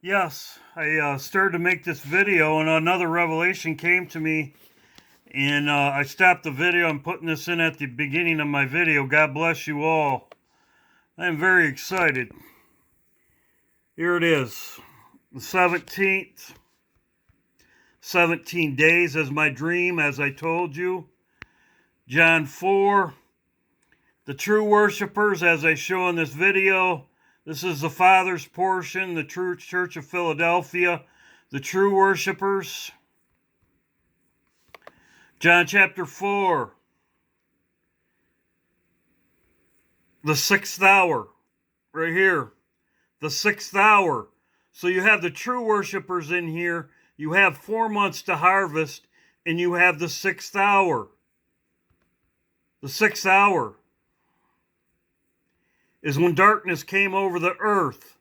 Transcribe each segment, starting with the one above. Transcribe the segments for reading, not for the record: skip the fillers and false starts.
Yes, I started to make this video and another revelation came to me and I stopped the video. I'm putting this in at the beginning of my video. God bless you all. I'm very excited. Here it is. The 17th. 17 days as my dream, as I told you. John 4. The true worshipers, as I show in this video. This is the Father's portion, the true Church of Philadelphia. The true worshipers. John chapter 4. The 6th hour. Right here. The 6th hour. So you have the true worshipers in here. You have 4 months to harvest. And you have the 6th hour. The 6th hour is when darkness came over the earth.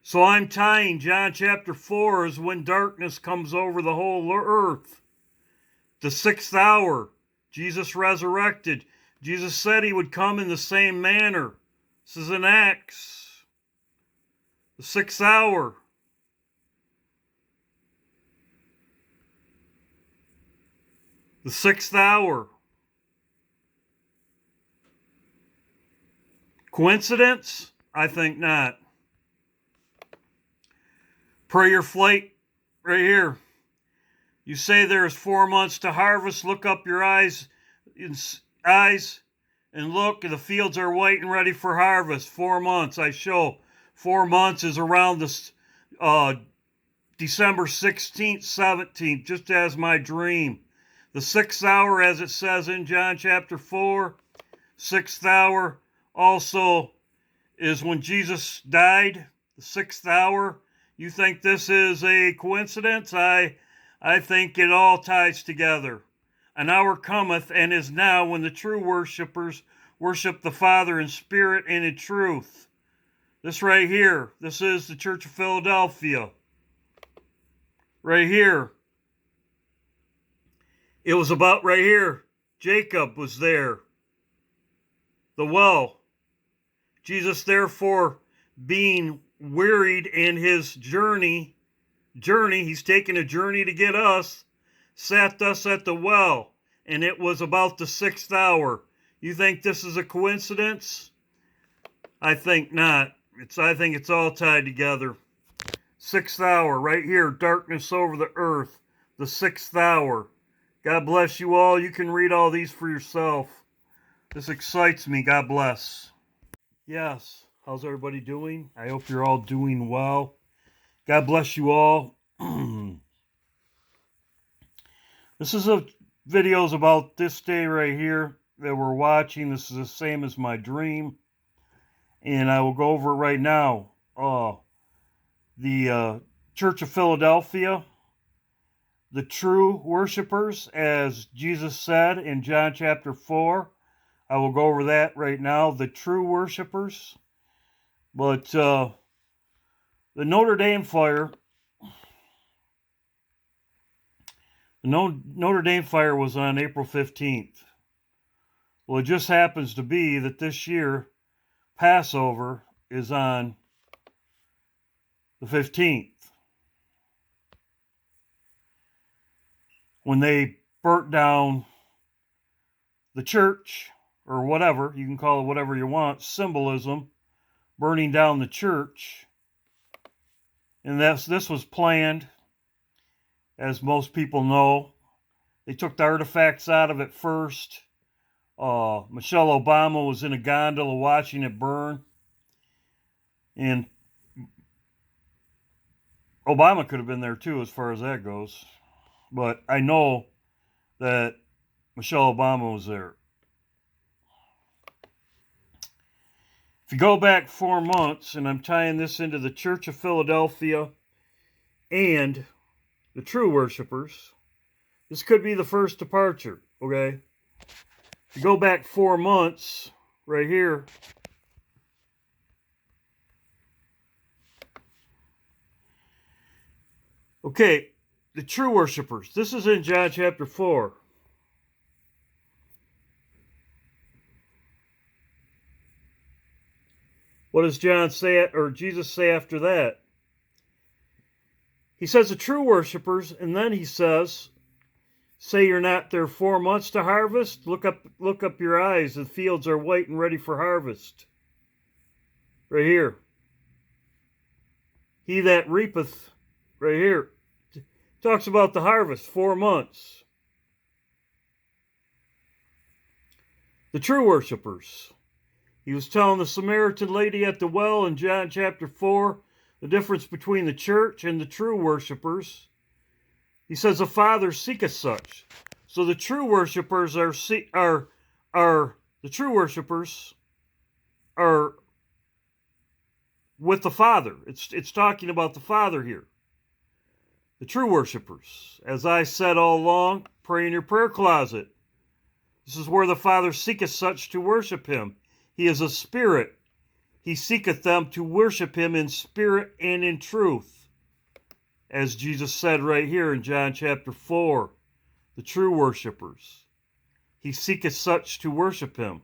So I'm tying John chapter 4 is when darkness comes over the whole earth. The 6th hour, Jesus resurrected. Jesus said he would come in the same manner. This is in Acts. The 6th hour. The 6th hour. Coincidence? I think not. Prayer flight right here. You say there is 4 months to harvest. Look up your eyes and look. The fields are white and ready for harvest. 4 months. I show 4 months is around this December 16th, 17th, just as my dream. The 6th hour, as it says in John chapter 4, 6th hour also is when Jesus died. The 6th hour. You think this is a coincidence? I think it all ties together. An hour cometh and is now when the true worshipers worship the Father in spirit and in truth. This right here, this is the Church of Philadelphia. Right here. It was about right here. Jacob was there. The well. Jesus, therefore, being wearied in his journey, he's taking a journey to get us, sat thus at the well, and it was about the 6th hour. You think this is a coincidence? I think not. I think it's all tied together. 6th hour, right here, darkness over the earth, the 6th hour. God bless you all. You can read all these for yourself. This excites me. God bless. Yes. How's everybody doing? I hope you're all doing well. God bless you all. This is a videos about this day right here that we're watching. This is the same as my dream. And I will go over it right now. The Church of Philadelphia. The true worshipers, as Jesus said in John chapter 4. I will go over that right now. The true worshipers. But the Notre Dame fire, Notre Dame fire was on April 15th. Well, it just happens to be that this year, Passover is on the 15th. When they burnt down the church, or whatever, you can call it whatever you want, symbolism, burning down the church. And this was planned, as most people know. They took the artifacts out of it first. Michelle Obama was in a gondola watching it burn. And Obama could have been there too, as far as that goes. But I know that Michelle Obama was there. If you go back 4 months, and I'm tying this into the Church of Philadelphia and the true worshipers, this could be the first departure, okay? If you go back 4 months, right here, okay, the true worshipers. This is in John chapter 4. What does John say, or Jesus say after that? He says the true worshipers, and then he says, say you're not there 4 months to harvest? Look up your eyes. The fields are white and ready for harvest. Right here. He that reapeth, right here, talks about the harvest, 4 months. The true worshipers. He was telling the Samaritan lady at the well in John chapter 4 the difference between the church and the true worshipers. He says the Father seeketh such. So the true worshipers are the true worshipers are with the Father. It's talking about the Father here. The true worshipers. As I said all along, pray in your prayer closet. This is where the Father seeketh such to worship him. He is a spirit. He seeketh them to worship him in spirit and in truth. As Jesus said right here in John chapter 4, the true worshipers. He seeketh such to worship him.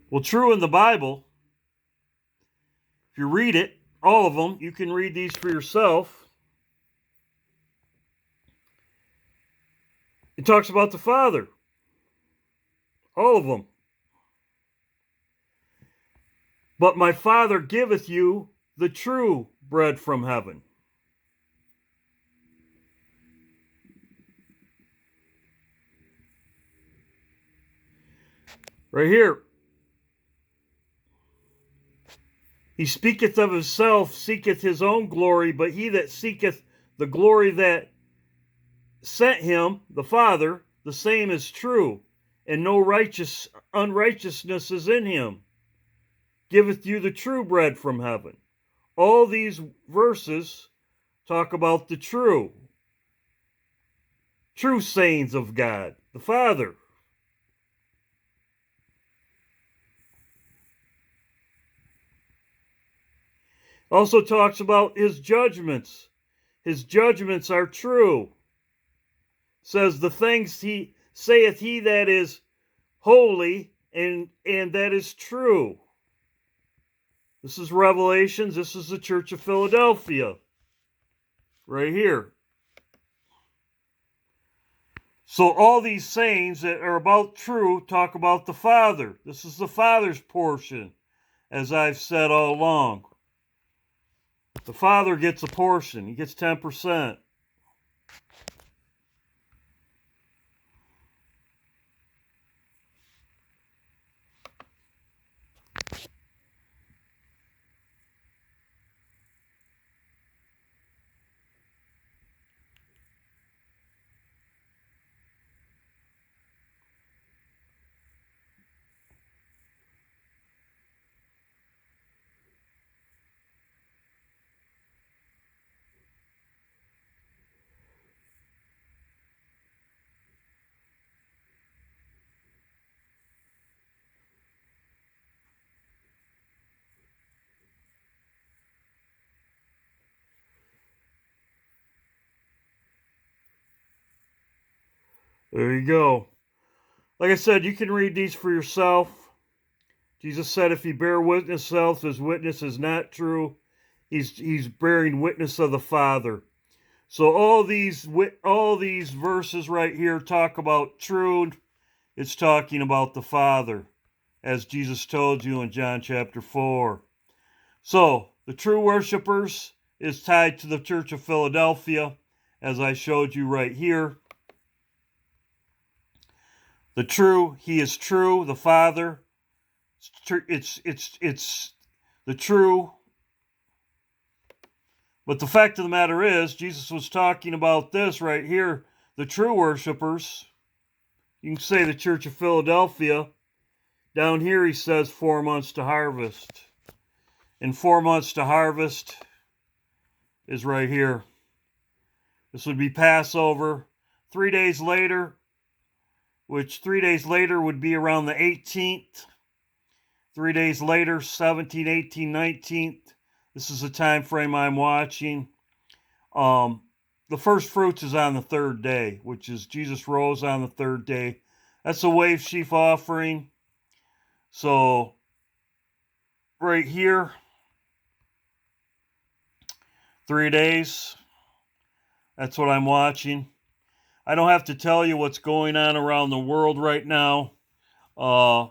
Well, true in the Bible, if you read it, all of them, you can read these for yourself. It talks about the Father. All of them. But my Father giveth you the true bread from heaven. Right here. He speaketh of himself, seeketh his own glory, but he that seeketh the glory that sent him, the Father, the same is true, and no unrighteousness is in him. Giveth you the true bread from heaven. All these verses talk about the true sayings of God, the Father. Also talks about his judgments. His judgments are true. Says the things he saith he that is holy and that is true. This is Revelations. This is the Church of Philadelphia. Right here. So all these sayings that are about true talk about the Father. This is the Father's portion, as I've said all along. The Father gets a portion. He gets 10%. There you go. Like I said, you can read these for yourself. Jesus said, if he bear witness self, his witness is not true. He's bearing witness of the Father. So all these verses right here talk about true. It's talking about the Father, as Jesus told you in John chapter 4. So the true worshipers is tied to the Church of Philadelphia, as I showed you right here. The true, he is true, the Father. It's the true. But the fact of the matter is, Jesus was talking about this right here, the true worshipers. You can say the Church of Philadelphia. Down here he says 4 months to harvest. And 4 months to harvest is right here. This would be Passover. 3 days later, which 3 days later would be around the 18th. 3 days later, 17th, 18th, 19th. This is the time frame I'm watching. The first fruits is on the third day, which is Jesus rose on the third day. That's a wave sheaf offering. So, right here, 3 days. That's what I'm watching. I don't have to tell you what's going on around the world right now. Let's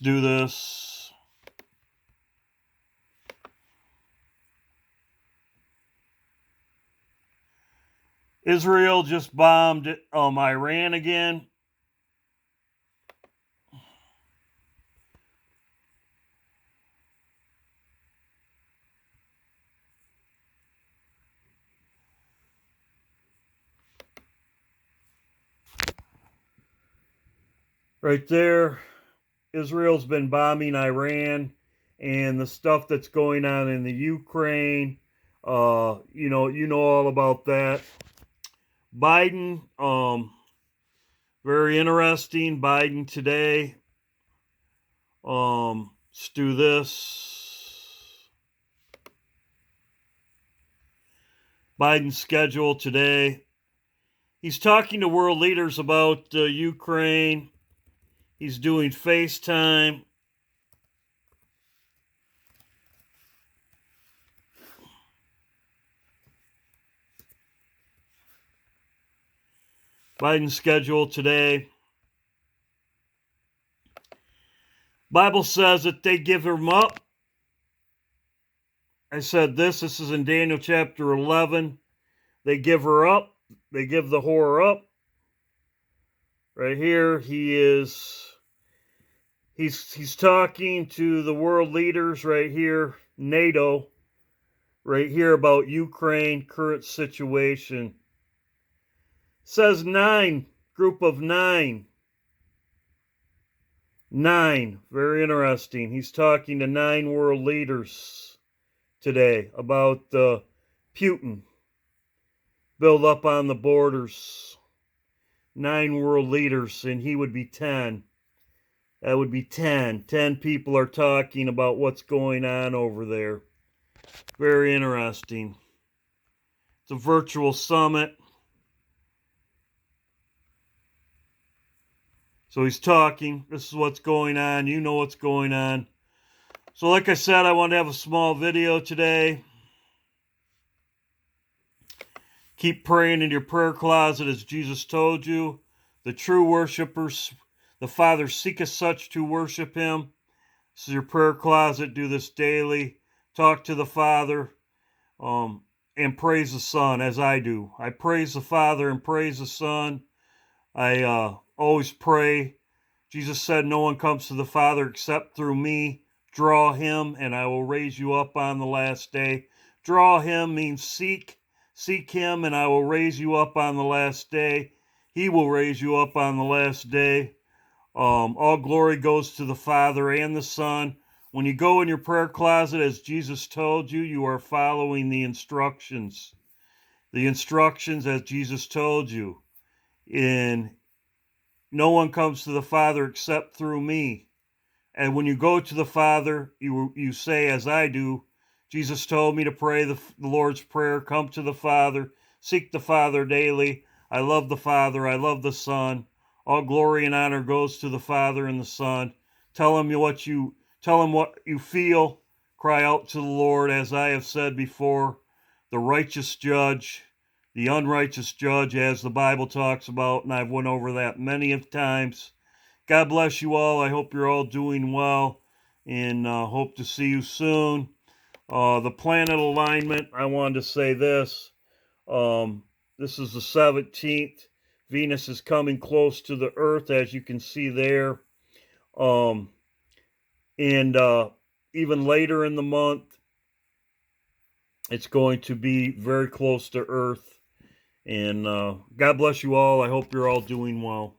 do this. Israel just bombed Iran again. Right there, Israel's been bombing Iran, and the stuff that's going on in the Ukraine. You know all about that. Biden, very interesting. Biden today. Let's do this. Biden's schedule today. He's talking to world leaders about Ukraine. He's doing FaceTime. Biden's schedule today. Bible says that they give him up. I said this is in Daniel chapter 11. They give her up. They give the whore up. Right here, he's talking to the world leaders right here, NATO, right here about Ukraine, current situation. It says 9, group of 9. 9, very interesting. He's talking to 9 world leaders today about Putin, build up on the borders. 9 world leaders, and he would be 10. That would be 10. 10 people are talking about what's going on over there. Very interesting. It's a virtual summit. So he's talking. This is what's going on. You know what's going on. So like I said, I wanted to have a small video today. Keep praying in your prayer closet as Jesus told you. The true worshipers, the Father seeketh such to worship him. This is your prayer closet. Do this daily. Talk to the Father and praise the Son as I do. I praise the Father and praise the Son. I always pray. Jesus said, no one comes to the Father except through me. Draw him, and I will raise you up on the last day. Draw him means seek. Seek him, and I will raise you up on the last day. He will raise you up on the last day. All glory goes to the Father and the Son. When you go in your prayer closet, as Jesus told you, you are following the instructions. The instructions as Jesus told you. No one comes to the Father except through me. And when you go to the Father, you say, as I do, Jesus told me to pray the Lord's Prayer, come to the Father, seek the Father daily. I love the Father, I love the Son. All glory and honor goes to the Father and the Son. Tell him what you feel. Cry out to the Lord, as I have said before, the righteous judge, the unrighteous judge, as the Bible talks about, and I've went over that many times. God bless you all. I hope you're all doing well, and hope to see you soon. The planet alignment, I wanted to say this. This is the 17th. Venus is coming close to the Earth, as you can see there. And even later in the month, it's going to be very close to Earth. And God bless you all. I hope you're all doing well.